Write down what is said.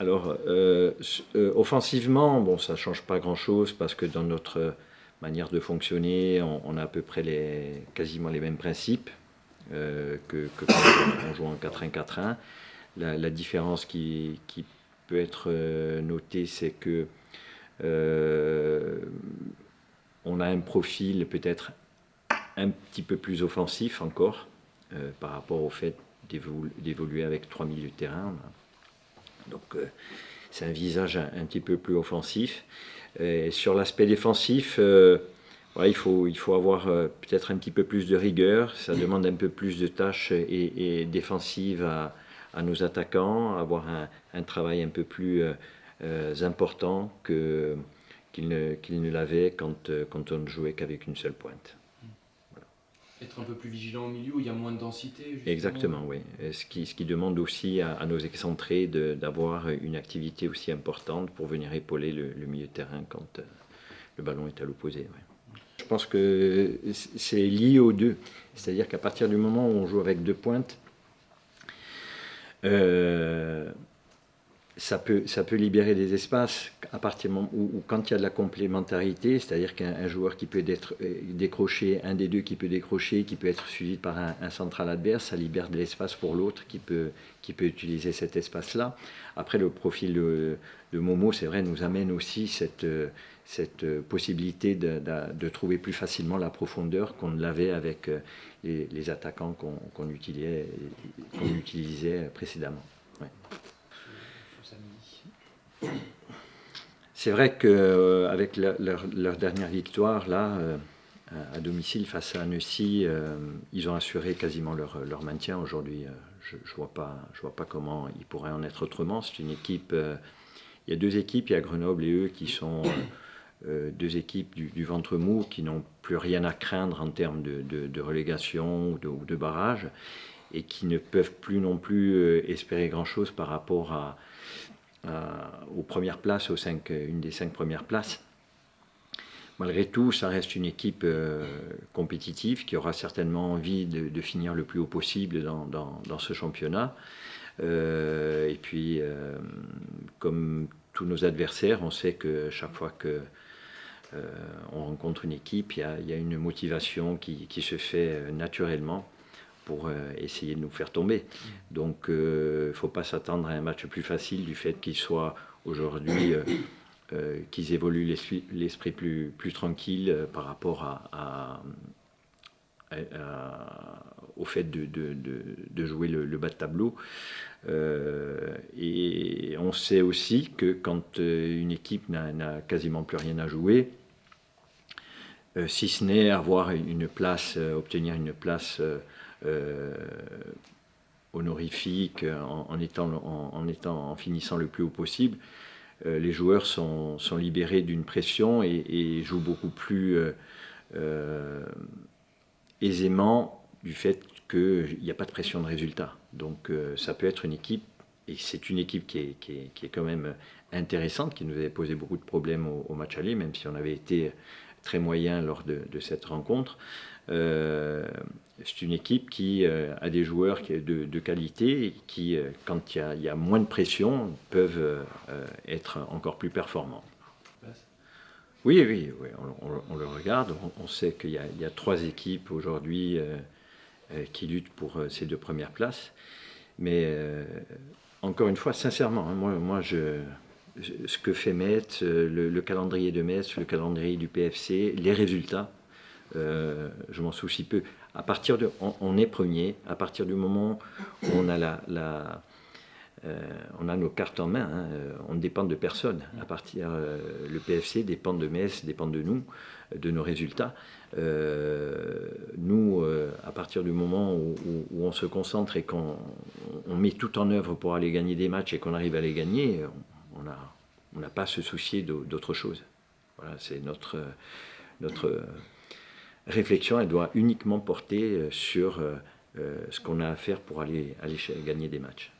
Alors, offensivement, bon, ça ne change pas grand-chose parce que dans notre manière de fonctionner, on a à peu près quasiment les mêmes principes que quand on joue en 4-1-4-1. La différence qui peut être notée, c'est que on a un profil peut-être un petit peu plus offensif encore par rapport au fait d'évoluer avec 3 milieux de terrain. Donc c'est un visage un petit peu plus offensif. Et sur l'aspect défensif, il faut avoir peut-être un petit peu plus de rigueur. Ça demande un peu plus de tâches et défensives à nos attaquants, avoir un travail un peu plus important qu'il ne l'avait quand on ne jouait qu'avec une seule pointe. Être un peu plus vigilant au milieu où il y a moins de densité justement. Exactement, oui. Ce qui demande aussi à nos excentrés d'avoir une activité aussi importante pour venir épauler le milieu de terrain quand le ballon est à l'opposé. Ouais. Je pense que c'est lié aux deux. C'est-à-dire qu'à partir du moment où on joue avec deux pointes, ça peut libérer des espaces à partir du moment où quand il y a de la complémentarité, c'est-à-dire qu'un joueur qui peut décrocher, un des deux qui peut décrocher, qui peut être suivi par un central adverse, ça libère de l'espace pour l'autre qui peut utiliser cet espace-là. Après, le profil de Momo, c'est vrai, nous amène aussi cette possibilité de trouver plus facilement la profondeur qu'on ne l'avait avec les attaquants qu'on utilisait précédemment. Ouais. C'est vrai qu'avec leur dernière victoire là, à domicile face à Annecy, ils ont assuré quasiment leur maintien aujourd'hui. Je ne vois pas comment ils pourraient en être autrement. C'est une équipe. Il y a deux équipes, il y a Grenoble et eux qui sont deux équipes du ventre mou qui n'ont plus rien à craindre en termes de relégation ou de barrage et qui ne peuvent plus non plus espérer grand-chose par rapport aux premières places, une des 5 premières places. Malgré tout, ça reste une équipe compétitive qui aura certainement envie de finir le plus haut possible dans ce championnat. Et puis, comme tous nos adversaires, on sait que chaque fois qu'on rencontre une équipe, il y a une motivation qui se fait naturellement pour essayer de nous faire tomber. Donc il ne faut pas s'attendre à un match plus facile du fait qu'ils soient aujourd'hui, qu'ils évoluent l'esprit plus tranquille par rapport au fait de jouer le bas de tableau. Et on sait aussi que quand une équipe n'a quasiment plus rien à jouer, si ce n'est avoir obtenir une place honorifique en finissant le plus haut possible, les joueurs sont libérés d'une pression et jouent beaucoup plus aisément du fait qu'il n'y a pas de pression de résultat. Donc ça peut être une équipe, et c'est une équipe qui est quand même intéressante, qui nous avait posé beaucoup de problèmes au match aller, même si on avait été très moyen lors de cette rencontre. C'est une équipe qui a des joueurs de qualité et qui, quand il y a moins de pression, peuvent être encore plus performants. Oui, on le regarde. On sait qu'il y a 3 équipes aujourd'hui qui luttent pour ces 2 premières places. Mais encore une fois, sincèrement, hein, moi ce que fait Metz, le calendrier de Metz, le calendrier du PFC, les résultats, je m'en soucie peu. On est premier, à partir du moment où on a on a nos cartes en main, hein, on ne dépend de personne. Le PFC dépend de Metz, dépend de nous, de nos résultats. Nous, à partir du moment où on se concentre et qu'on met tout en œuvre pour aller gagner des matchs et qu'on arrive à les gagner, on n'a pas à se soucier d'autre chose. Voilà, c'est notre réflexion, elle doit uniquement porter sur ce qu'on a à faire pour aller gagner des matchs.